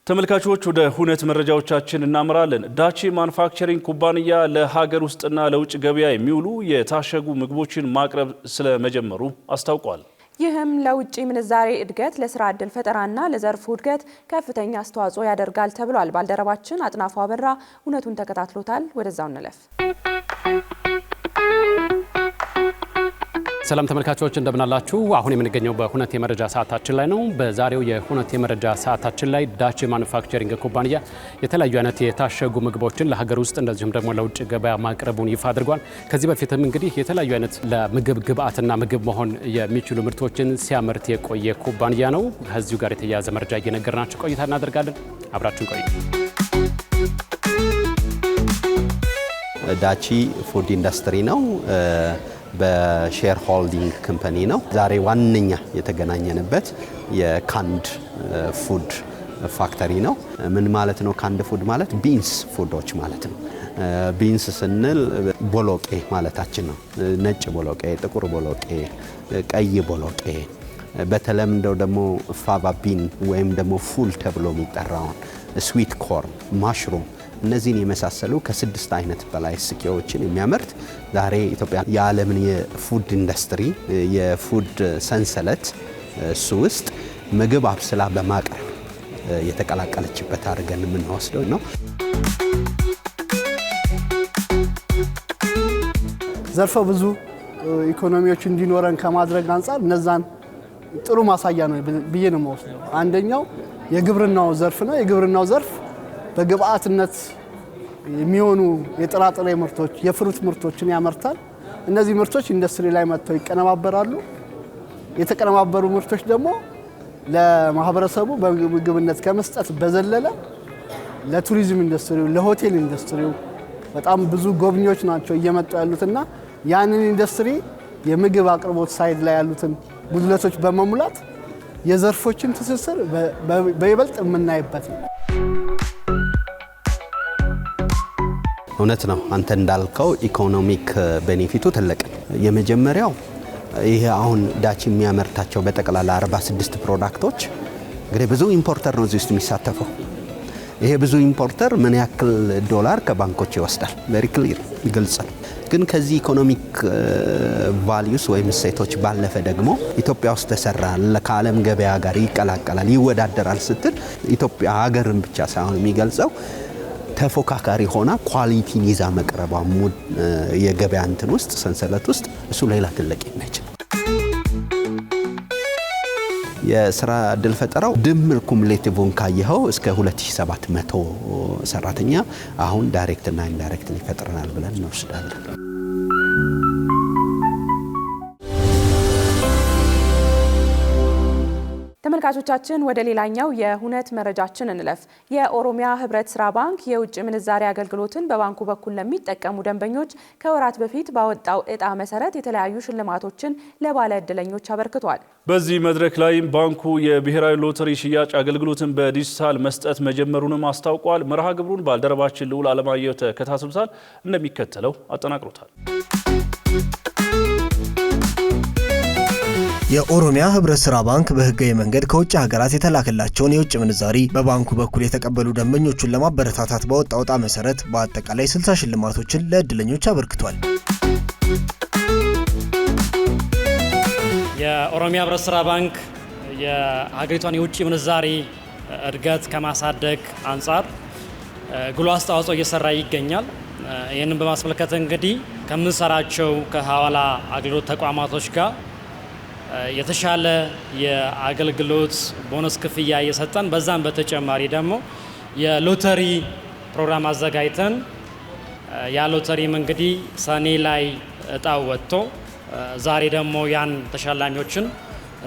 ተመልካቾች ወደ ሁነት መረጃዎቻችን እናመራለን። ዳቺ ማኑፋክቸሪንግ ኩባንያ ለሀገር ውስጥና ለውጭ ገበያ የሚውሉ የታሸጉ ምግቦችን ማቅረብ ስለመጀመሩ አስታውቋል። ይህም ለውጭ ምንዛሬ እድገት፣ ለስራ ዕድል ፈጠራና ለዘርፉ እድገት ከፍተኛ አስተዋጽኦ ያደርጋል ተብሏል። ባልደረባችን አጥናፉ አበራ ሁነቱን ተከታትሎታል። ወደዛው እንለፍ። ሰላም ተመልካቾች እንደምናላችሁ። አሁን የምንገኘው በሁነት የመረጃ ሰዓታችን ላይ ነው። በዛሬው የሁነት የመረጃ ሰዓታችን ላይ ዳቺ ማኑፋክቸሪንግ ኩባንያ የተለያዩ አይነት የታሸጉ ምግቦችን ለሀገር ውስጥ እንደዚሁም ደግሞ ለውጭ ገበያ ማቅረቡን ይፋ አድርጓል። ከዚህ በፊትም እንግዲህ የተለያዩ አይነት ለምግብ ግብአትና ምግብ መሆን የሚችሉ ምርቶችን ሲያመርት የቆየ ኩባንያ ነው። ከዚሁ ጋር የተያያዘ መረጃ እየነገርናችሁ ቆይታ እናደርጋለን። አብራችሁን ቆዩ። ዳቺ ፉድ ኢንዱስትሪ ነው። በሼር ሆልዲንግ ካምፓኒ ነው። ዛሬ ዋነኛ የተገናኘንበት የካንድ ፉድ ፋክተሪ ነው። ምን ማለት ነው? ካንድ ፉድ ማለት ቢንስ ፉዶች ማለት ነው። ቢንስ ስንል ቦሎቄ ማለታችን ነው። ነጭ ቦሎቄ፣ ጥቁር ቦሎቄ፣ ቀይ ቦሎቄ፣ በተለምዶ ደግሞ ፋባ ቢን ወይም ደግሞ ፉል ተብሎ የሚጠራውን ስዊት ኮርን፣ ማሽሩም እነዚህን የመሳሰሉ ከ6 አይነት በላይ ስኪዎችን የሚያመርት ዛሬ ኢትዮጵያ የዓለምን የፉድ ኢንዱስትሪ የፉድ ሰንሰለት እሱ ውስጥ ምግብ አብስላ በማቅረብ የተቀላቀለችበት አድርገን የምንወስደው ነው። ዘርፈ ብዙ ኢኮኖሚዎች እንዲኖረን ከማድረግ አንጻር እነዛን ጥሩ ማሳያ ነው ብዬ ነው የምወስደው። አንደኛው የግብርናው ዘርፍ ነው። የግብርናው ዘርፍ በግብአትነት የሚሆኑ የጥራጥሬ ምርቶች፣ የፍሩት ምርቶችን ያመርታል። እነዚህ ምርቶች ኢንዱስትሪ ላይ መጥተው ይቀነባበራሉ። የተቀነባበሩ ምርቶች ደግሞ ለማህበረሰቡ በምግብነት ከመስጠት በዘለለ ለቱሪዝም ኢንዱስትሪው፣ ለሆቴል ኢንዱስትሪው በጣም ብዙ ጎብኚዎች ናቸው እየመጡ ያሉትና ያንን ኢንዱስትሪ የምግብ አቅርቦት ሳይድ ላይ ያሉትን ጉድለቶች በመሙላት የዘርፎችን ትስስር በይበልጥ የምናይበት ነው። እውነት ነው። አንተ እንዳልከው ኢኮኖሚክ ቤኔፊቱ ትልቅ ነው። የመጀመሪያው ይሄ አሁን ዳቺ የሚያመርታቸው በጠቅላላ 46 ፕሮዳክቶች እንግዲህ ብዙ ኢምፖርተር ነው እዚህ ውስጥ የሚሳተፈው። ይሄ ብዙ ኢምፖርተር ምን ያክል ዶላር ከባንኮች ይወስዳል? ቬሪ ክሊር ግልጽ ነው። ግን ከዚህ ኢኮኖሚክ ቫልዩስ ወይም እሴቶች ባለፈ ደግሞ ኢትዮጵያ ውስጥ ተሰራ ከዓለም ገበያ ጋር ይቀላቀላል፣ ይወዳደራል ስትል ኢትዮጵያ ሀገርን ብቻ ሳይሆን የሚገልጸው ተፎካካሪ ሆና ኳሊቲን ይዛ መቅረቧ የገበያ እንትን ውስጥ ሰንሰለት ውስጥ እሱ ሌላ ትልቅ ይነች። የስራ ዕድል ፈጠራው ድምር ኩሙሌቲቭን ካየኸው እስከ 2700 ሰራተኛ አሁን ዳይሬክት እና ኢንዳይሬክት ሊፈጥረናል ብለን እንወስዳለን። ተመልካቾቻችን ወደ ሌላኛው የሁነት መረጃችን እንለፍ። የኦሮሚያ ህብረት ስራ ባንክ የውጭ ምንዛሪ አገልግሎትን በባንኩ በኩል ለሚጠቀሙ ደንበኞች ከወራት በፊት ባወጣው እጣ መሰረት የተለያዩ ሽልማቶችን ለባለ ዕድለኞች አበርክቷል። በዚህ መድረክ ላይም ባንኩ የብሔራዊ ሎተሪ ሽያጭ አገልግሎትን በዲጂታል መስጠት መጀመሩንም አስታውቋል። መርሃ ግብሩን ባልደረባችን ልዑል አለማየሁ ተከታትሎታል፣ እንደሚከተለው አጠናቅሮታል። የኦሮሚያ ህብረት ስራ ባንክ በህጋዊ መንገድ ከውጭ ሀገራት የተላከላቸውን የውጭ ምንዛሪ በባንኩ በኩል የተቀበሉ ደንበኞቹን ለማበረታታት ባወጣው ዕጣ መሰረት በአጠቃላይ 60 ሽልማቶችን ለዕድለኞች አበርክቷል። የኦሮሚያ ህብረት ስራ ባንክ የሀገሪቷን የውጭ ምንዛሪ እድገት ከማሳደግ አንጻር ጉልህ አስተዋጽኦ እየሰራ ይገኛል። ይህንን በማስመልከት እንግዲህ ከምንሰራቸው ከሐዋላ አገልግሎት ተቋማቶች ጋር የተሻለ የአገልግሎት ቦነስ ክፍያ እየሰጠን በዛም በተጨማሪ ደግሞ የሎተሪ ፕሮግራም አዘጋጅተን ያ ሎተሪም እንግዲህ ሰኔ ላይ እጣው ወጥቶ ዛሬ ደግሞ ያን ተሸላሚዎችን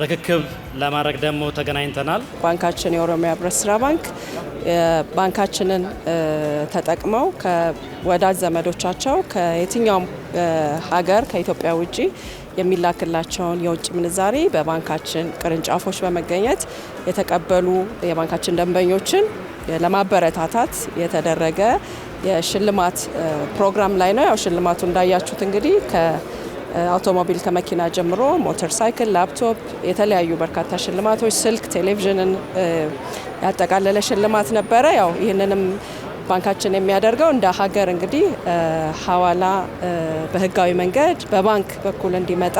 ርክክብ ለማድረግ ደግሞ ተገናኝተናል። ባንካችን የኦሮሚያ ህብረት ስራ ባንክ ባንካችንን ተጠቅመው ከወዳጅ ዘመዶቻቸው ከየትኛውም ሀገር ከኢትዮጵያ ውጪ የሚላክላቸውን የውጭ ምንዛሪ በባንካችን ቅርንጫፎች በመገኘት የተቀበሉ የባንካችን ደንበኞችን ለማበረታታት የተደረገ የሽልማት ፕሮግራም ላይ ነው። ያው ሽልማቱ እንዳያችሁት እንግዲህ አውቶሞቢል ከመኪና ጀምሮ ሞተር ሳይክል፣ ላፕቶፕ፣ የተለያዩ በርካታ ሽልማቶች፣ ስልክ፣ ቴሌቪዥንን ያጠቃለለ ሽልማት ነበረ። ያው ይህንንም ባንካችን የሚያደርገው እንደ ሀገር እንግዲህ ሐዋላ በህጋዊ መንገድ በባንክ በኩል እንዲመጣ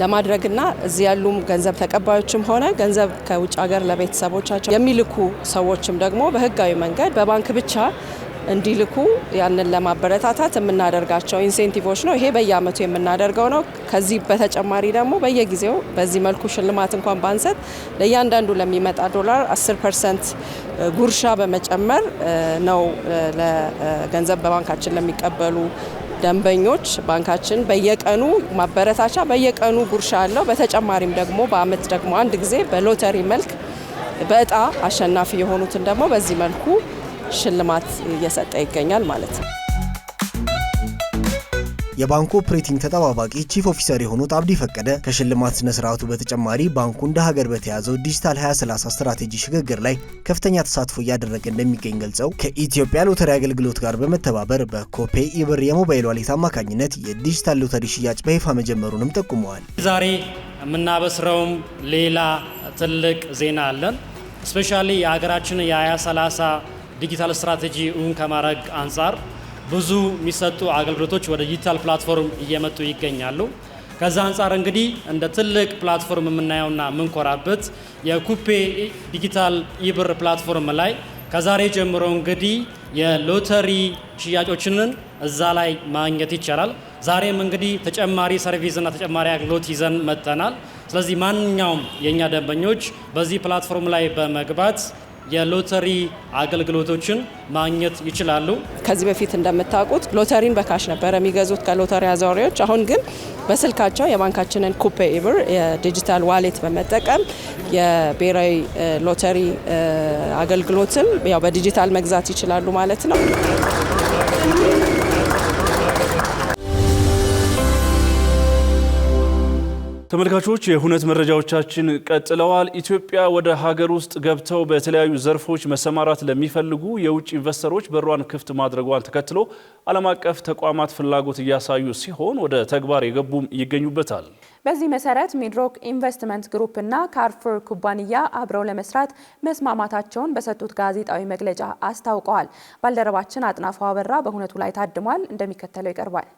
ለማድረግና እዚህ ያሉ ገንዘብ ተቀባዮችም ሆነ ገንዘብ ከውጭ ሀገር ለቤተሰቦቻቸው የሚልኩ ሰዎችም ደግሞ በህጋዊ መንገድ በባንክ ብቻ እንዲልኩ ያንን ለማበረታታት የምናደርጋቸው ኢንሴንቲቮች ነው። ይሄ በየአመቱ የምናደርገው ነው። ከዚህ በተጨማሪ ደግሞ በየጊዜው በዚህ መልኩ ሽልማት እንኳን ባንሰጥ ለእያንዳንዱ ለሚመጣ ዶላር 10% ጉርሻ በመጨመር ነው ለገንዘብ በባንካችን ለሚቀበሉ ደንበኞች ባንካችን በየቀኑ ማበረታቻ በየቀኑ ጉርሻ አለው። በተጨማሪም ደግሞ በአመት ደግሞ አንድ ጊዜ በሎተሪ መልክ በእጣ አሸናፊ የሆኑትን ደግሞ በዚህ መልኩ ሽልማት እየሰጠ ይገኛል ማለት ነው። የባንኩ ኦፕሬቲንግ ተጠባባቂ ቺፍ ኦፊሰር የሆኑት አብዲ ፈቀደ ከሽልማት ስነ ስርዓቱ በተጨማሪ ባንኩ እንደ ሀገር በተያዘው ዲጂታል 2030 ስትራቴጂ ሽግግር ላይ ከፍተኛ ተሳትፎ እያደረገ እንደሚገኝ ገልጸው ከኢትዮጵያ ሎተሪ አገልግሎት ጋር በመተባበር በኮፔ ኢብር የሞባይል ዋሌት አማካኝነት የዲጂታል ሎተሪ ሽያጭ በይፋ መጀመሩንም ጠቁመዋል። ዛሬ የምናበስረውም ሌላ ትልቅ ዜና አለን። ስፔሻሊ የሀገራችን የ2030 ዲጂታል ስትራቴጂ እውን ከማድረግ አንጻር ብዙ የሚሰጡ አገልግሎቶች ወደ ዲጂታል ፕላትፎርም እየመጡ ይገኛሉ። ከዛ አንጻር እንግዲህ እንደ ትልቅ ፕላትፎርም የምናየውና የምንኮራበት የኩፔ ዲጂታል ኢብር ፕላትፎርም ላይ ከዛሬ ጀምሮ እንግዲህ የሎተሪ ሽያጮችንን እዛ ላይ ማግኘት ይቻላል። ዛሬም እንግዲህ ተጨማሪ ሰርቪስና ተጨማሪ አገልግሎት ይዘን መጥተናል። ስለዚህ ማንኛውም የኛ ደንበኞች በዚህ ፕላትፎርም ላይ በመግባት የሎተሪ አገልግሎቶችን ማግኘት ይችላሉ። ከዚህ በፊት እንደምታውቁት ሎተሪን በካሽ ነበር የሚገዙት ከሎተሪ አዛውሪዎች። አሁን ግን በስልካቸው የባንካችንን ኩፔ ኢብር የዲጂታል ዋሌት በመጠቀም የብሔራዊ ሎተሪ አገልግሎትን ያው በዲጂታል መግዛት ይችላሉ ማለት ነው። ተመልካቾች የሁነት መረጃዎቻችን ቀጥለዋል። ኢትዮጵያ ወደ ሀገር ውስጥ ገብተው በተለያዩ ዘርፎች መሰማራት ለሚፈልጉ የውጭ ኢንቨስተሮች በሯን ክፍት ማድረጓን ተከትሎ ዓለም አቀፍ ተቋማት ፍላጎት እያሳዩ ሲሆን ወደ ተግባር የገቡም ይገኙበታል። በዚህ መሰረት ሚድሮክ ኢንቨስትመንት ግሩፕ እና ካርፉር ኩባንያ አብረው ለመስራት መስማማታቸውን በሰጡት ጋዜጣዊ መግለጫ አስታውቀዋል። ባልደረባችን አጥናፉ አበራ በሁነቱ ላይ ታድሟል፣ እንደሚከተለው ይቀርባል።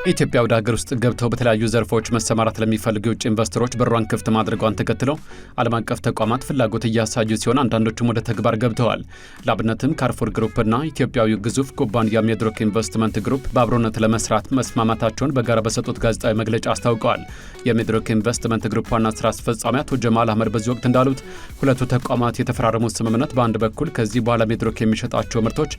ኢትዮጵያ ወደ ሀገር ውስጥ ገብተው በተለያዩ ዘርፎች መሰማራት ለሚፈልጉ የውጭ ኢንቨስተሮች በሯን ክፍት ማድረጓን ተከትለው ዓለም አቀፍ ተቋማት ፍላጎት እያሳዩ ሲሆን አንዳንዶቹም ወደ ተግባር ገብተዋል። ለአብነትም ካርፉር ግሩፕና ኢትዮጵያዊ ግዙፍ ኩባንያ ሚድሮክ ኢንቨስትመንት ግሩፕ በአብሮነት ለመስራት መስማማታቸውን በጋራ በሰጡት ጋዜጣዊ መግለጫ አስታውቀዋል። የሚድሮክ ኢንቨስትመንት ግሩፕ ዋና ስራ አስፈጻሚ አቶ ጀማል አህመድ በዚህ ወቅት እንዳሉት ሁለቱ ተቋማት የተፈራረሙት ስምምነት በአንድ በኩል ከዚህ በኋላ ሚድሮክ የሚሸጣቸው ምርቶች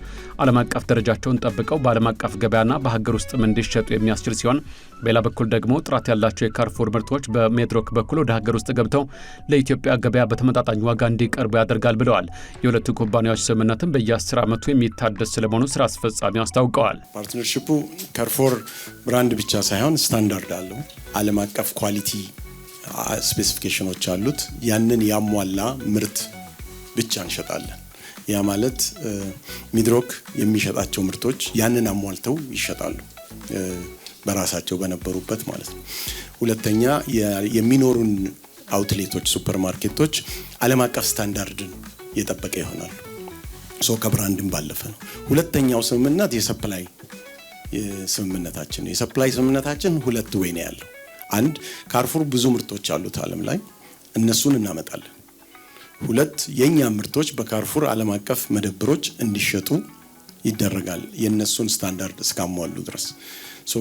ዓለም አቀፍ ደረጃቸውን ጠብቀው በዓለም አቀፍ ገበያና በሀገር ውስጥም እንዲሸጡ የሚያስችል ሲሆን በሌላ በኩል ደግሞ ጥራት ያላቸው የካርፉር ምርቶች በሚድሮክ በኩል ወደ ሀገር ውስጥ ገብተው ለኢትዮጵያ ገበያ በተመጣጣኝ ዋጋ እንዲቀርቡ ያደርጋል ብለዋል። የሁለቱ ኩባንያዎች ስምምነትም በየ10 ዓመቱ የሚታደስ ስለመሆኑ ስራ አስፈጻሚው አስታውቀዋል። ፓርትነርሺፑ ካርፉር ብራንድ ብቻ ሳይሆን ስታንዳርድ አለው። ዓለም አቀፍ ኳሊቲ ስፔሲፊኬሽኖች አሉት። ያንን ያሟላ ምርት ብቻ እንሸጣለን። ያ ማለት ሚድሮክ የሚሸጣቸው ምርቶች ያንን አሟልተው ይሸጣሉ በራሳቸው በነበሩበት ማለት ነው። ሁለተኛ የሚኖሩን አውትሌቶች ሱፐር ማርኬቶች ዓለም አቀፍ ስታንዳርድን የጠበቀ ይሆናሉ። ከብራንድም ባለፈ ነው። ሁለተኛው ስምምነት የሰፕላይ ስምምነታችን ነው። የሰፕላይ ስምምነታችን ሁለት ወይ ነው ያለው። አንድ ካርፉር ብዙ ምርቶች አሉት ዓለም ላይ እነሱን እናመጣለን። ሁለት የኛ ምርቶች በካርፉር ዓለም አቀፍ መደብሮች እንዲሸጡ ይደረጋል የነሱን ስታንዳርድ እስካሟሉ ድረስ።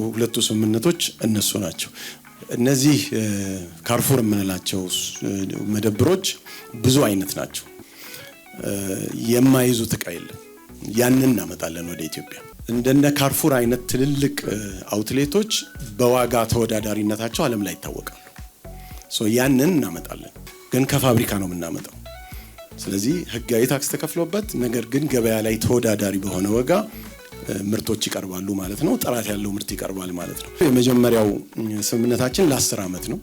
ሁለቱ ስምምነቶች እነሱ ናቸው። እነዚህ ካርፉር የምንላቸው መደብሮች ብዙ አይነት ናቸው። የማይዙት ዕቃ የለም። ያንን እናመጣለን ወደ ኢትዮጵያ። እንደነ ካርፉር አይነት ትልልቅ አውትሌቶች በዋጋ ተወዳዳሪነታቸው ዓለም ላይ ይታወቃሉ። ያንን እናመጣለን፣ ግን ከፋብሪካ ነው የምናመጣው። ስለዚህ ህጋዊ ታክስ ተከፍሎበት ነገር ግን ገበያ ላይ ተወዳዳሪ በሆነ ዋጋ ምርቶች ይቀርባሉ ማለት ነው። ጥራት ያለው ምርት ይቀርባል ማለት ነው። የመጀመሪያው ስምምነታችን ለ10 ዓመት ነው።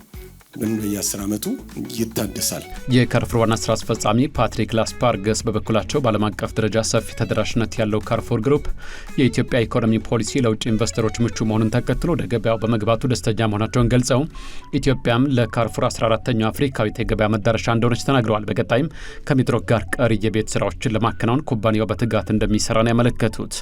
ግን በየ10 ዓመቱ ይታደሳል። የካርፉር ዋና ስራ አስፈጻሚ ፓትሪክ ላስፓርገስ በበኩላቸው በዓለም አቀፍ ደረጃ ሰፊ ተደራሽነት ያለው ካርፉር ግሩፕ የኢትዮጵያ ኢኮኖሚ ፖሊሲ ለውጭ ኢንቨስተሮች ምቹ መሆኑን ተከትሎ ወደ ገበያው በመግባቱ ደስተኛ መሆናቸውን ገልጸው ኢትዮጵያም ለካርፉር 14ኛው አፍሪካዊት የገበያ መዳረሻ እንደሆነች ተናግረዋል። በቀጣይም ከሚድሮክ ጋር ቀሪ የቤት ስራዎችን ለማከናወን ኩባንያው በትጋት እንደሚሰራ ነው ያመለከቱት።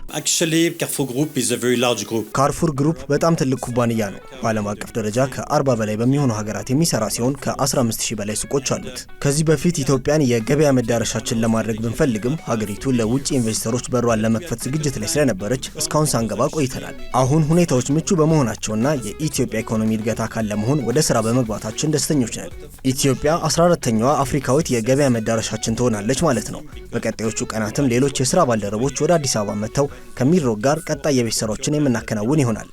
ካርፉር ግሩፕ በጣም ትልቅ ኩባንያ ነው። በዓለም አቀፍ ደረጃ ከ40 በላይ በሚሆኑ ሀገራት የሚሰራ ሲሆን ከ15000 በላይ ሱቆች አሉት። ከዚህ በፊት ኢትዮጵያን የገበያ መዳረሻችን ለማድረግ ብንፈልግም ሀገሪቱ ለውጭ ኢንቨስተሮች በሯን ለመክፈት ዝግጅት ላይ ስለነበረች እስካሁን ሳንገባ ቆይተናል። አሁን ሁኔታዎች ምቹ በመሆናቸውና የኢትዮጵያ ኢኮኖሚ እድገት አካል ለመሆን ወደ ስራ በመግባታችን ደስተኞች ነን። ኢትዮጵያ 14ኛዋ አፍሪካዊት የገበያ መዳረሻችን ትሆናለች ማለት ነው። በቀጣዮቹ ቀናትም ሌሎች የስራ ባልደረቦች ወደ አዲስ አበባ መጥተው ከሚድሮክ ጋር ቀጣይ የቤት ስራዎችን የምናከናውን ይሆናል።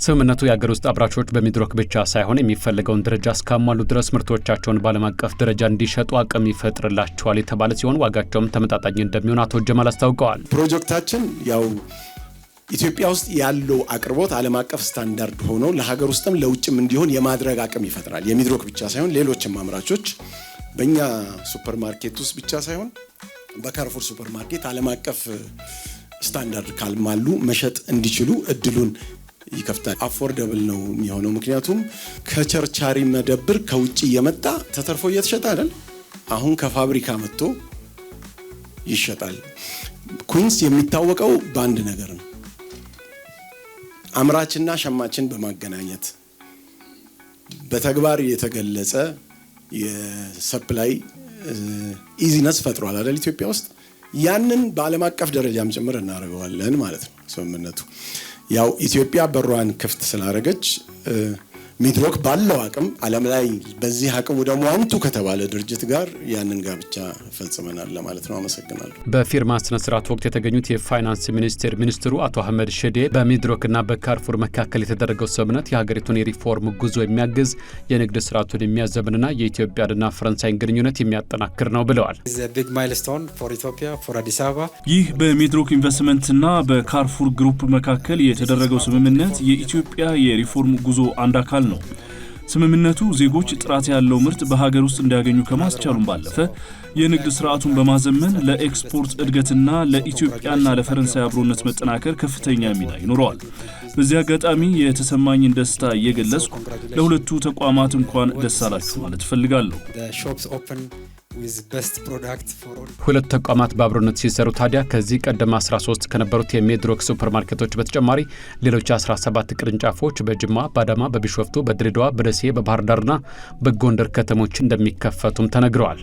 ስምምነቱ የሀገር ውስጥ አምራቾች በሚድሮክ ብቻ ሳይሆን የሚፈልገውን ደረጃ እስካሟሉ ድረስ ምርቶቻቸውን በዓለም አቀፍ ደረጃ እንዲሸጡ አቅም ይፈጥርላቸዋል የተባለ ሲሆን ዋጋቸውም ተመጣጣኝ እንደሚሆን አቶ ጀማል አስታውቀዋል። ፕሮጀክታችን ያው ኢትዮጵያ ውስጥ ያለው አቅርቦት ዓለም አቀፍ ስታንዳርድ ሆኖ ለሀገር ውስጥም ለውጭም እንዲሆን የማድረግ አቅም ይፈጥራል። የሚድሮክ ብቻ ሳይሆን ሌሎችም አምራቾች በእኛ ሱፐርማርኬት ውስጥ ብቻ ሳይሆን በካርፉር ሱፐርማርኬት ዓለም አቀፍ ስታንዳርድ ካልማሉ መሸጥ እንዲችሉ እድሉን ይከፍታል። አፎርደብል ነው የሚሆነው። ምክንያቱም ከቸርቻሪ መደብር ከውጭ እየመጣ ተተርፎ እየተሸጠ አይደል፣ አሁን ከፋብሪካ መጥቶ ይሸጣል። ኩዊንስ የሚታወቀው በአንድ ነገር ነው፣ አምራችና ሸማችን በማገናኘት በተግባር የተገለጸ የሰፕላይ ኢዚነስ ፈጥሯል አይደል ኢትዮጵያ ውስጥ። ያንን በዓለም አቀፍ ደረጃም ጭምር እናደርገዋለን ማለት ነው ስምምነቱ። ያው ኢትዮጵያ በሯን ክፍት ስላደረገች ሚድሮክ ባለው አቅም ዓለም ላይ በዚህ አቅሙ ደግሞ አንቱ ከተባለ ድርጅት ጋር ያንን ጋብቻ ፈጽመናል ለማለት ነው። አመሰግናለሁ። በፊርማ ስነ ስርዓት ወቅት የተገኙት የፋይናንስ ሚኒስትሩ አቶ አህመድ ሸዴ በሚድሮክና በካርፉር መካከል የተደረገው ስምምነት የሀገሪቱን የሪፎርም ጉዞ የሚያግዝ የንግድ ስርዓቱን የሚያዘምንና የኢትዮጵያንና ፈረንሳይን ግንኙነት የሚያጠናክር ነው ብለዋል። ይህ በሚድሮክ ኢንቨስትመንትና በካርፉር ግሩፕ መካከል የተደረገው ስምምነት የኢትዮጵያ የሪፎርም ጉዞ አንድ አካል ነው። ስምምነቱ ዜጎች ጥራት ያለው ምርት በሀገር ውስጥ እንዲያገኙ ከማስቻሉም ባለፈ የንግድ ስርዓቱን በማዘመን ለኤክስፖርት እድገትና ለኢትዮጵያና ለፈረንሳይ አብሮነት መጠናከር ከፍተኛ ሚና ይኖረዋል። በዚህ አጋጣሚ የተሰማኝን ደስታ እየገለጽኩ ለሁለቱ ተቋማት እንኳን ደስ አላችሁ ማለት እፈልጋለሁ። ሁለት ተቋማት በአብሮነት ሲሰሩ ታዲያ ከዚህ ቀደም 13 ከነበሩት የሚድሮክ ሱፐርማርኬቶች በተጨማሪ ሌሎች 17 ቅርንጫፎች በጅማ፣ በአዳማ፣ በቢሾፍቱ፣ በድሬዳዋ፣ በደሴ፣ በባህር ዳርና በጎንደር ከተሞች እንደሚከፈቱም ተነግረዋል።